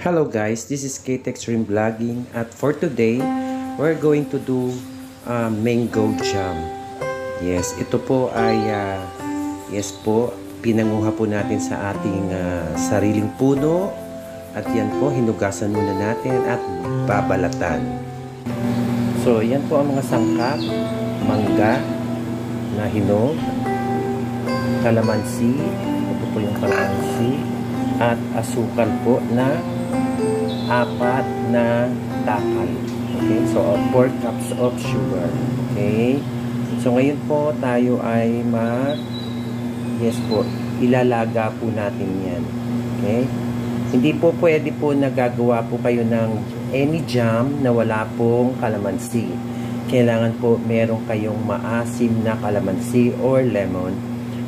Hello guys, this is Kate Extreme Vlogging at for today, we're going to do mango jam. Yes, ito po ay pinanguha po natin sa ating sariling puno at yan po, hinugasan muna natin at babalatan. So, yan po ang mga sangkap, mangga na hinog, kalamansi, ito po yung kalamansi, at asukal po na 4 na takal. Okay, so 4 cups of sugar. Okay, so ngayon po tayo ay ilalaga po natin yan. Okay, hindi po pwede po nagagawa po kayo ng any jam na wala pong kalamansi. Kailangan po meron kayong maasim na kalamansi or lemon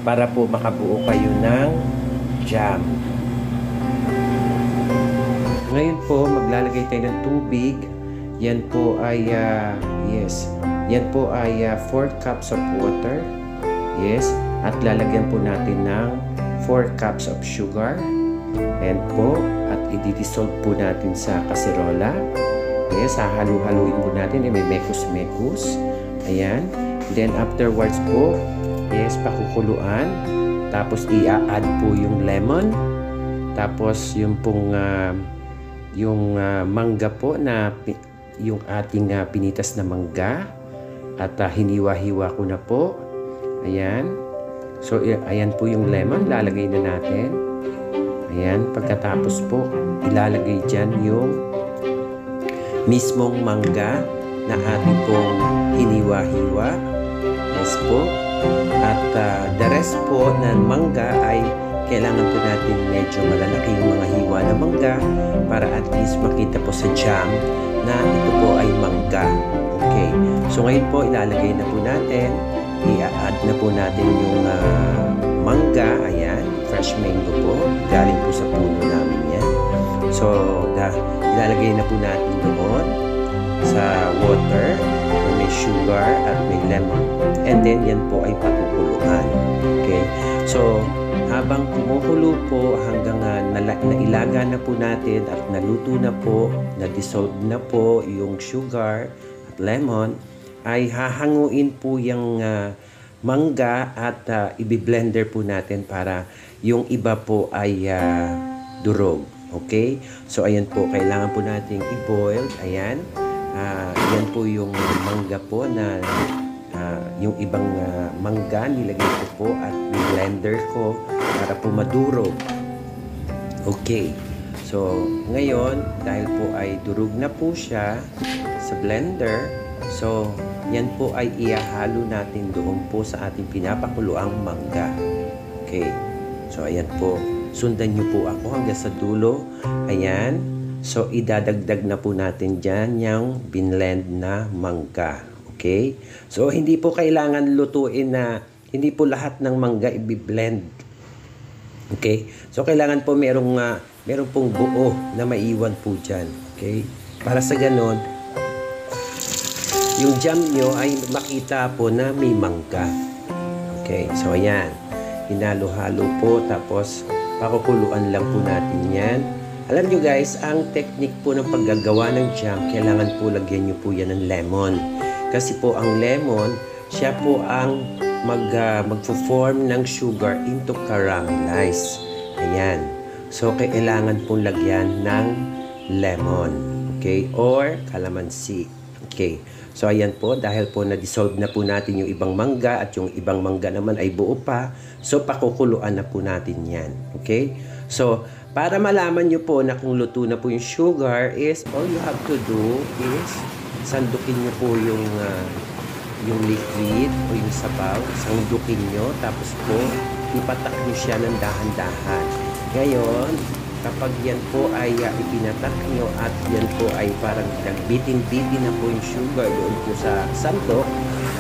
para po makabuo kayo ng jam. Ngayon po, maglalagay tayo ng tubig. Yan po ay, yan po ay 4 cups of water. Yes. At lalagyan po natin ng 4 cups of sugar. And po, at i-dissolve po natin sa kaserola. Yes, hahalu-haluin po natin. May mekos-mekos. Ayan. Then afterwards po, yes, pakukuluan. Tapos i-add po yung lemon. Tapos yung pong mangga po na yung ating pinitas na mangga at hiniwa-hiwa ko na po. Ayan. So ayan po yung lemon, lalagay na natin. Ayan, pagkatapos po ilalagay dyan yung mismong mangga na ating pong hiniwa-hiwa. Yes po. At the rest po ng mangga ay kailangan po natin medyo malalaki yung mga hiwa na mangga para at least makita po sa jam na ito po ay mangga. Okay. So ngayon po ilalagay na po natin, i-add na po natin yung mangga. Ayan, fresh mango po. Galing po sa puno namin yan. So ilalagay na po natin doon sa water na may sugar at may lemon. And then yan po ay pakukuluan. Okay. So habang kumukulo po hanggang nailaga na po natin at naluto na po, na-dissolve na po yung sugar at lemon, ay hahanguin po yung mangga at i-blender po natin para yung iba po ay durog. Okay? So ayan po, kailangan po nating i-boil. Ayan. Yan po yung mangga po na yung ibang mangga nilagay ko po at blender ko para po madurog. Okay. So, ngayon, dahil po ay durog na po siya sa blender, so, yan po ay ihahalo natin doon po sa ating pinapakuluang mangga. Okay. So, ayan po. Sundan nyo po ako hanggang sa dulo. Ayan. So, idadagdag na po natin dyan yung binlend na mangga. Okay? So, hindi po kailangan lutuin na, hindi po lahat ng mangga i-blend. Okay? So, kailangan po merong pong buo na maiwan po dyan. Okay? Para sa ganon, yung jam nyo ay makita po na may mangga. Okay? So, ayan. Hinalo-halo po, tapos pakukuluan lang po natin yan. Alam nyo guys, ang technique po ng paggagawa ng jam, kailangan po lagyan nyo po yan ng lemon. Kasi po ang lemon, siya po ang magpo-form ng sugar into caramelize. Ayan. So, kailangan pong lagyan ng lemon. Okay? Or kalamansi. Okay. So, ayan po. Dahil po na-dissolve na po natin yung ibang mangga at yung ibang mangga naman ay buo pa. So, pakukuluan na po natin yan. Okay? So, para malaman nyo po na kung luto na po yung sugar is all you have to do is sandukin nyo po yung liquid o yung sabaw. Sandukin nyo. Tapos po, ipatak nyo siya ng dahan-dahan. Ngayon, kapag yan po ay ipinatak nyo at yan po ay parang nagbitin-bitin na po yung sugar doon po sa sandok,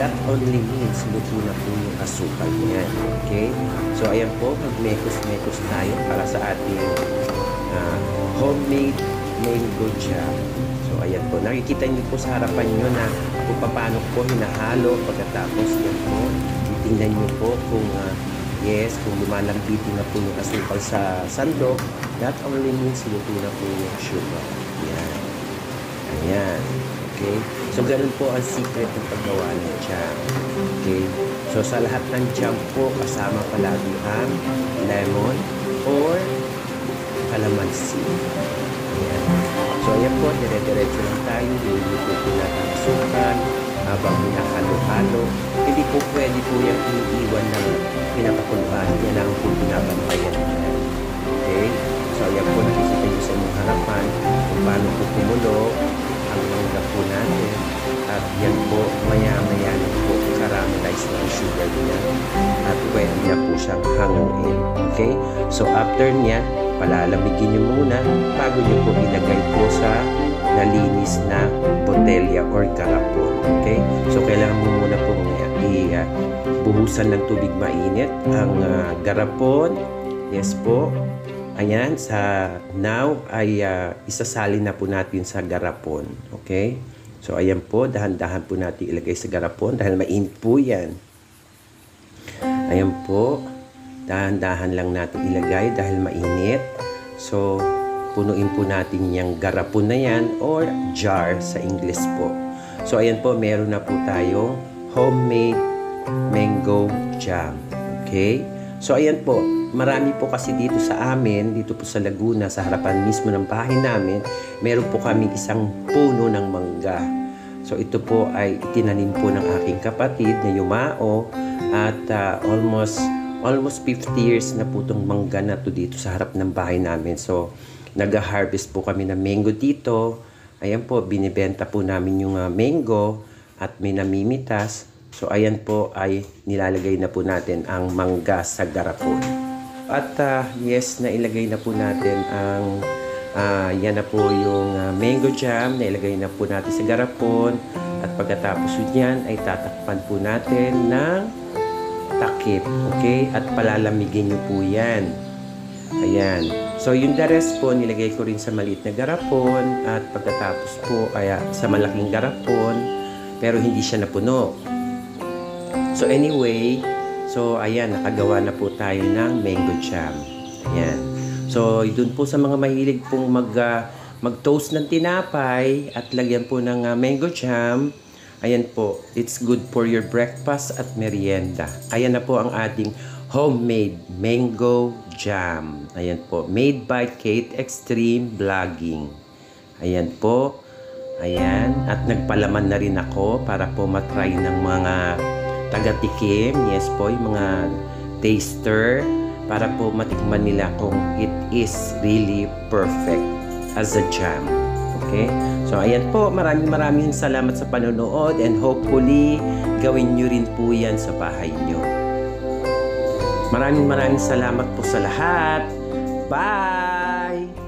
that only means luto na po yung asukal niyan. Okay? So, ayan po, mag-mekos-mekos tayo para sa ating homemade mango jam. So, ayan po. Nakikita niyo po sa harapan niyo na kung paano po hinahalo. Pagkatapos yan po, titingnan niyo po kung kung lumalambitin na po yung asukal sa sandok. That only means luto na po yung sugar. Yan. Ayan. Okay? So, ganun po ang secret ng paggawa ng jam. Okay? So, sa lahat ng jam po, kasama palagi ang lemon or calamansi. Ayan. So, ayan po, dire-diretso lang tayo. Luluto po natin ang asukal habang hinahalo-halo. Hindi po pwede po yung iniiwan ng pinapakuluan. Yan lang po pinabantayan niya. Okay? So, ayan po, nakikita nyo sa inyong harapan kung paano po kumulo ang mangga po natin. At yan po, maya-maya na po, caramelize na ang sugar niya. At pwede na po siyang hanguin. Okay? So, after niya, palalamigin nyo muna bago nyo po ilagay po sa nalinis na botelya or garapon. Okay? So, kailangan mo muna po buhusan ng tubig mainit ang garapon. Yes po. Ayan, now ay isasalin na po natin sa garapon. Okay? So, ayan po, dahan-dahan po natin ilagay sa garapon dahil mainit po yan. Ayan po, dahan-dahan lang natin ilagay dahil mainit. So, punuin po natin yung garapon na yan or jar sa English po. So, ayan po, meron na po tayong homemade mango jam. Okay? So, ayan po, marami po kasi dito sa amin, dito po sa Laguna, sa harapan mismo ng bahay namin, meron po kami isang puno ng mangga. So, ito po ay itinanim po ng aking kapatid na Yumao at almost 50 years na po itong mangga na to dito sa harap ng bahay namin. So, nag-harvest po kami ng mango dito. Ayan po, binibenta po namin yung mango at may namimitas. So, ayan po ay nilalagay na po natin ang mangga sa garapon. At yes, nailagay na po natin ang yan na po yung mango jam. Nailagay na po natin sa garapon. At pagkatapos yan ay tatakpan po natin ng takip. Okay? At palalamigin nyo po yan. Ayan. So, yung the rest po, nilagay ko rin sa maliit na garapon. At pagkatapos po ay sa malaking garapon. Pero hindi siya napuno. So anyway, so ayan, nakagawa na po tayo ng mango jam. Ayan. So dun po sa mga mahilig pong mag-toast ng tinapay at lagyan po ng mango jam, ayan po, it's good for your breakfast at merienda. Ayan na po ang ating homemade mango jam. Ayan po, made by Kate Extreme Vlogging. Ayan po. Ayan, at nagpalaman na rin ako para po matry ng mga taga-tikim, yes po, yung mga taster, para po matikman nila kung it is really perfect as a jam. Okay? So, ayan po, maraming salamat sa panonood and hopefully, gawin nyo rin po yan sa bahay nyo. Maraming salamat po sa lahat. Bye!